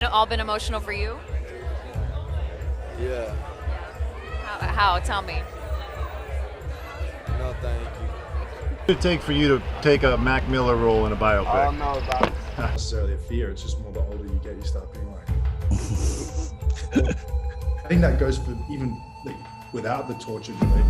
All been emotional for you? Yeah. How? Tell me. No, thank you. What would it take for you to take a Mac Miller role in a I biopic? don't know about it. Not necessarily a fear. It's just more the older you get, you start being like. I think that goes for even like, without the torture delay.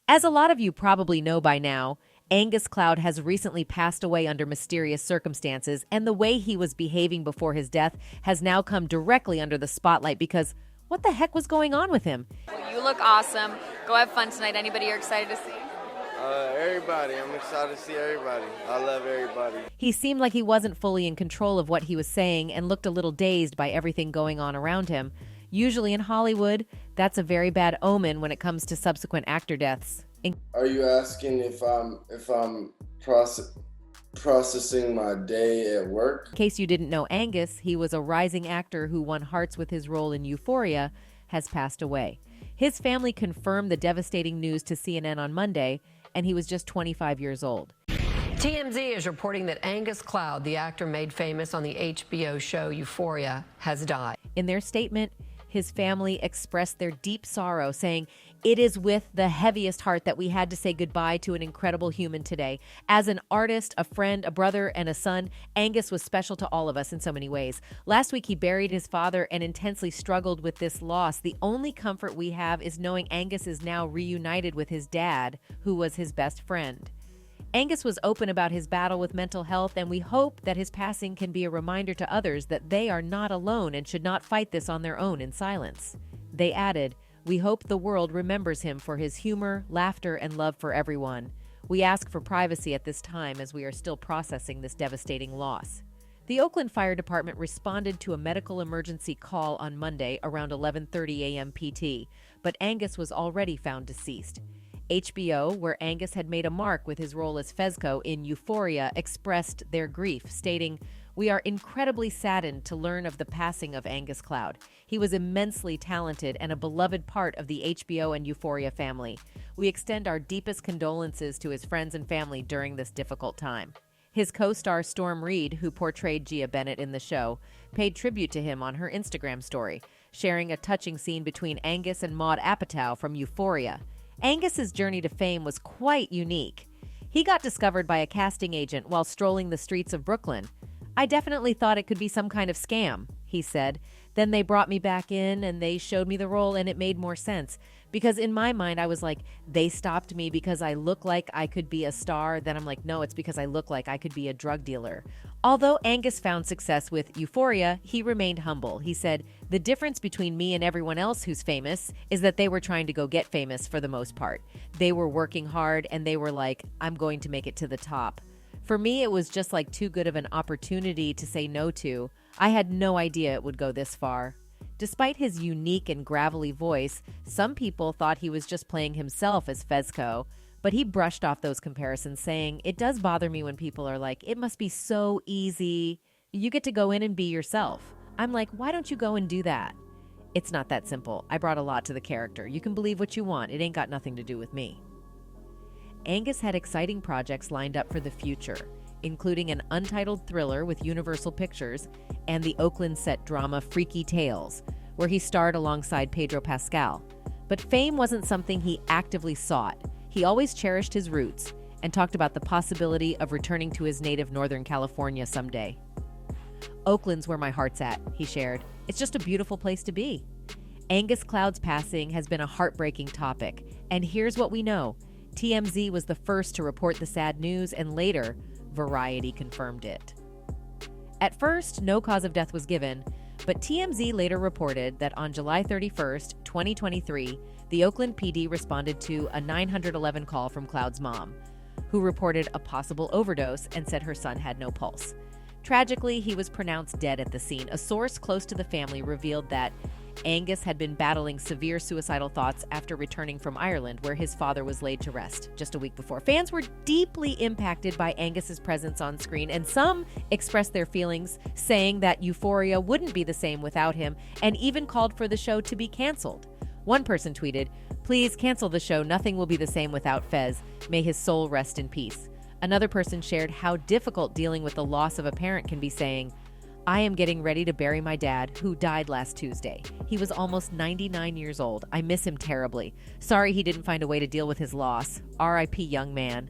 As a lot of you probably know by now, Angus Cloud has recently passed away under mysterious circumstances, and the way he was behaving before his death has now come directly under the spotlight because what the heck was going on with him? Well, you look awesome. Go have fun tonight. Anybody you're excited to see? Everybody. I'm excited to see everybody. I love everybody. He seemed like he wasn't fully in control of what he was saying and looked a little dazed by everything going on around him. Usually in Hollywood, that's a very bad omen when it comes to subsequent actor deaths. Are you asking if I'm processing my day at work? In case you didn't know Angus, he was a rising actor who won hearts with his role in Euphoria, has passed away. His family confirmed the devastating news to CNN on Monday, and he was just 25 years old. TMZ is reporting that Angus Cloud, the actor made famous on the HBO show Euphoria, has died. In their statement, his family expressed their deep sorrow, saying, "It is with the heaviest heart that we had to say goodbye to an incredible human today. As an artist, a friend, a brother, and a son, Angus was special to all of us in so many ways. Last week, he buried his father and intensely struggled with this loss. The only comfort we have is knowing Angus is now reunited with his dad, who was his best friend." Angus was open about his battle with mental health, and we hope that his passing can be a reminder to others that they are not alone and should not fight this on their own in silence. They added, "We hope the world remembers him for his humor, laughter, and love for everyone. We ask for privacy at this time as we are still processing this devastating loss." The Oakland Fire Department responded to a medical emergency call on Monday around 11:30 a.m. PT, but Angus was already found deceased. HBO, where Angus had made a mark with his role as Fezco in Euphoria, expressed their grief, stating, "We are incredibly saddened to learn of the passing of Angus Cloud. He was immensely talented and a beloved part of the HBO and Euphoria family. We extend our deepest condolences to his friends and family during this difficult time." His co-star Storm Reed, who portrayed Gia Bennett in the show, paid tribute to him on her Instagram story, sharing a touching scene between Angus and Maude Apatow from Euphoria. Angus's journey to fame was quite unique. He got discovered by a casting agent while strolling the streets of Brooklyn. "I definitely thought it could be some kind of scam," he said. "Then they brought me back in and they showed me the role and it made more sense. Because in my mind, I was like, they stopped me because I look like I could be a star. Then I'm like, no, it's because I look like I could be a drug dealer." Although Angus found success with Euphoria, he remained humble. He said, "The difference between me and everyone else who's famous is that they were trying to go get famous for the most part. They were working hard and they were like, I'm going to make it to the top. For me, it was just like too good of an opportunity to say no to. I had no idea it would go this far." Despite his unique and gravelly voice, some people thought he was just playing himself as Fezco, but he brushed off those comparisons, saying, "It does bother me when people are like, it must be so easy. You get to go in and be yourself." I'm like, why don't you go and do that? It's not that simple. I brought a lot to the character. You can believe what you want. It ain't got nothing to do with me. Angus had exciting projects lined up for the future, including an untitled thriller with Universal Pictures and the Oakland set drama Freaky Tales, where he starred alongside Pedro Pascal. But fame wasn't something he actively sought. He always cherished his roots and talked about the possibility of returning to his native Northern California someday. "Oakland's where my heart's at," he shared. "It's just a beautiful place to be." Angus Cloud's passing has been a heartbreaking topic, and here's what we know. TMZ was the first to report the sad news, and later, Variety confirmed it. At first, no cause of death was given, but TMZ later reported that on July 31st, 2023, the Oakland PD responded to a 911 call from Cloud's mom, who reported a possible overdose and said her son had no pulse. Tragically, he was pronounced dead at the scene. A source close to the family revealed that Angus had been battling severe suicidal thoughts after returning from Ireland, where his father was laid to rest just a week before. Fans were deeply impacted by Angus's presence on screen, and some expressed their feelings, saying that Euphoria wouldn't be the same without him, and even called for the show to be canceled. One person tweeted, "Please cancel the show. Nothing will be the same without Fez. May his soul rest in peace." Another person shared how difficult dealing with the loss of a parent can be, saying, I am getting ready to bury my dad, who died last Tuesday. He was almost 99 years old. I miss him terribly. Sorry he didn't find a way to deal with his loss. R.I.P. young man.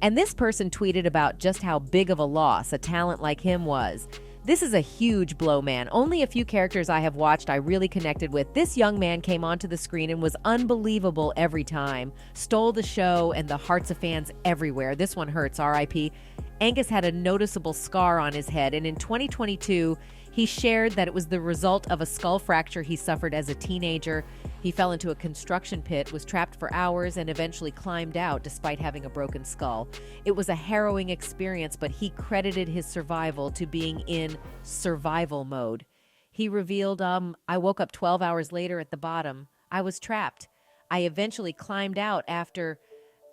And this person tweeted about just how big of a loss a talent like him was. This is a huge blow, man. Only a few characters I have watched I really connected with. This young man came onto the screen and was unbelievable every time. Stole the show and the hearts of fans everywhere. This one hurts, R.I.P. Angus had a noticeable scar on his head, and in 2022, he shared that it was the result of a skull fracture he suffered as a teenager. He fell into a construction pit, was trapped for hours, and eventually climbed out despite having a broken skull. It was a harrowing experience, but he credited his survival to being in survival mode. He revealed, I woke up 12 hours later at the bottom. I was trapped. I eventually climbed out after,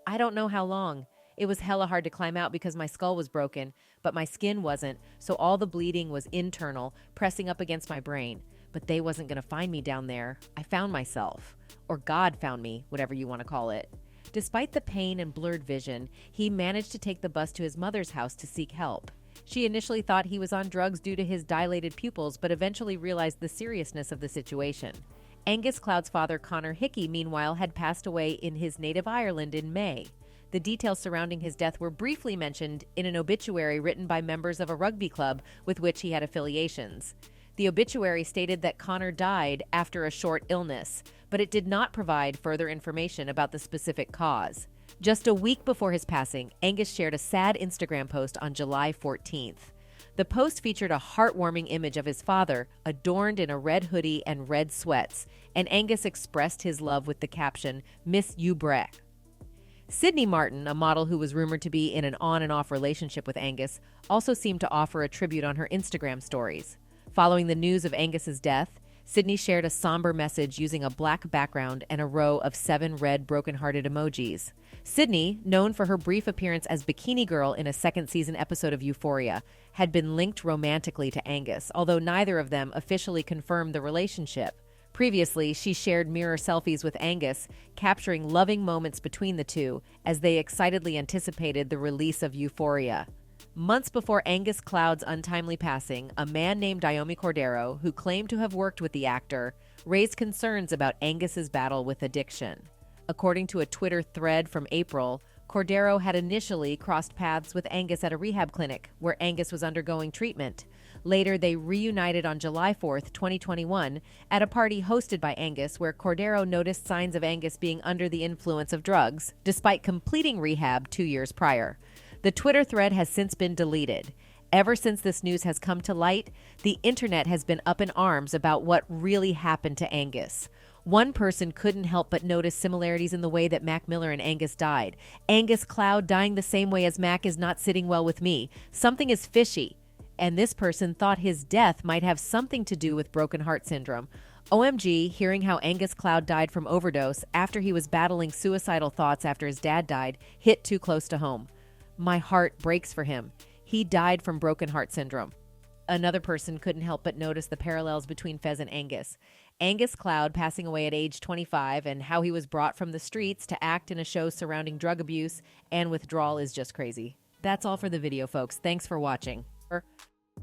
I don't know how long. It was hella hard to climb out because my skull was broken, but my skin wasn't, so all the bleeding was internal, pressing up against my brain. But they wasn't going to find me down there. I found myself. Or God found me, whatever you want to call it. Despite the pain and blurred vision, he managed to take the bus to his mother's house to seek help. She initially thought he was on drugs due to his dilated pupils, but eventually realized the seriousness of the situation. Angus Cloud's father, Connor Hickey, meanwhile, had passed away in his native Ireland in May. The details surrounding his death were briefly mentioned in an obituary written by members of a rugby club with which he had affiliations. The obituary stated that Connor died after a short illness, but it did not provide further information about the specific cause. Just a week before his passing, Angus shared a sad Instagram post on July 14th. The post featured a heartwarming image of his father, adorned in a red hoodie and red sweats, and Angus expressed his love with the caption, "Miss you Breck." Sydney Martin, a model who was rumored to be in an on and off relationship with Angus, also seemed to offer a tribute on her Instagram stories. Following the news of Angus's death, Sydney shared a somber message using a black background and a row of 7 red broken-hearted emojis. Sydney, known for her brief appearance as Bikini Girl in a second-season episode of Euphoria, had been linked romantically to Angus, although neither of them officially confirmed the relationship. Previously, she shared mirror selfies with Angus, capturing loving moments between the two as they excitedly anticipated the release of Euphoria. Months before Angus Cloud's untimely passing, a man named Diomi Cordero, who claimed to have worked with the actor, raised concerns about Angus's battle with addiction. According to a Twitter thread from April, Cordero had initially crossed paths with Angus at a rehab clinic where Angus was undergoing treatment. Later, they reunited on July 4th, 2021, at a party hosted by Angus where Cordero noticed signs of Angus being under the influence of drugs, despite completing rehab 2 years prior. The Twitter thread has since been deleted. Ever since this news has come to light, the internet has been up in arms about what really happened to Angus. One person couldn't help but notice similarities in the way that Mac Miller and Angus died. Angus Cloud dying the same way as Mac is not sitting well with me. Something is fishy. And this person thought his death might have something to do with broken heart syndrome. OMG, hearing how Angus Cloud died from overdose after he was battling suicidal thoughts after his dad died hit too close to home. My heart breaks for him. He died from broken heart syndrome. Another person couldn't help but notice the parallels between Fez and Angus. Angus Cloud passing away at age 25 and how he was brought from the streets to act in a show surrounding drug abuse and withdrawal is just crazy. That's all for the video, folks. Thanks for watching.